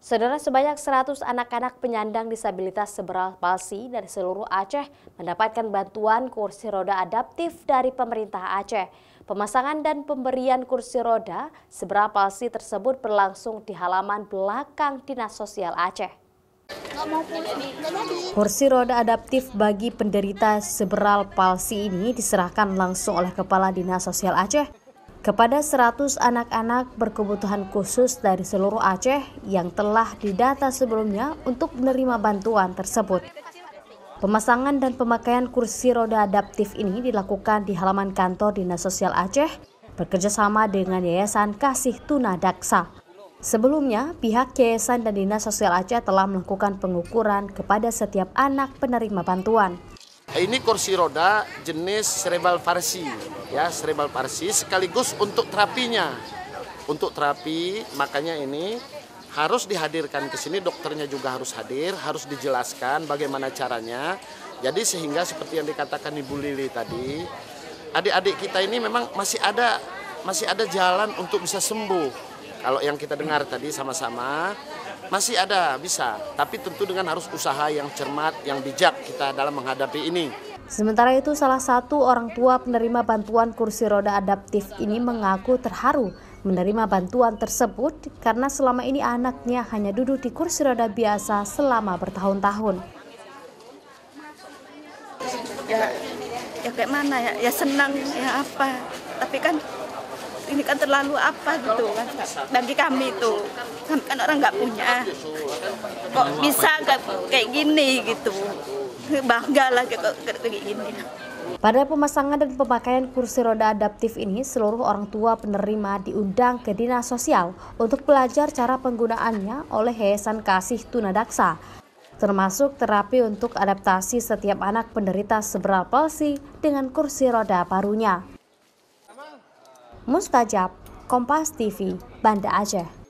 Saudara, sebanyak 100 anak-anak penyandang disabilitas serebral palsi dari seluruh Aceh mendapatkan bantuan kursi roda adaptif dari pemerintah Aceh. Pemasangan dan pemberian kursi roda serebral palsi tersebut berlangsung di halaman belakang Dinas Sosial Aceh. Kursi roda adaptif bagi penderita serebral palsi ini diserahkan langsung oleh Kepala Dinas Sosial Aceh kepada 100 anak-anak berkebutuhan khusus dari seluruh Aceh yang telah didata sebelumnya untuk menerima bantuan tersebut. Pemasangan dan pemakaian kursi roda adaptif ini dilakukan di halaman kantor Dinas Sosial Aceh bekerjasama dengan Yayasan Kasih Tuna Daksa. Sebelumnya, pihak Yayasan dan Dinas Sosial Aceh telah melakukan pengukuran kepada setiap anak penerima bantuan. Ini kursi roda jenis serebral palsi, ya serebral palsi sekaligus untuk terapinya. Untuk terapi, makanya ini harus dihadirkan ke sini, dokternya juga harus hadir, harus dijelaskan bagaimana caranya. Jadi sehingga seperti yang dikatakan Ibu Lili tadi, adik-adik kita ini memang masih ada jalan untuk bisa sembuh. Kalau yang kita dengar tadi sama-sama, masih ada bisa, tapi tentu dengan harus usaha yang cermat, yang bijak kita dalam menghadapi ini. Sementara itu, salah satu orang tua penerima bantuan kursi roda adaptif ini mengaku terharu menerima bantuan tersebut karena selama ini anaknya hanya duduk di kursi roda biasa selama bertahun-tahun. Ya kayak mana ya senang ya apa, tapi kan ini kan terlalu apa gitu kan bagi kami itu, kami kan orang nggak punya, kok bisa kayak gini gitu, bangga lah kayak gini. Pada pemasangan dan pemakaian kursi roda adaptif ini, seluruh orang tua penerima diundang ke Dinas Sosial untuk belajar cara penggunaannya oleh Yayasan Kasih Tuna Daksa, termasuk terapi untuk adaptasi setiap anak penderita serebral palsi dengan kursi roda barunya. Mustajab, Kompas TV, Banda Aceh.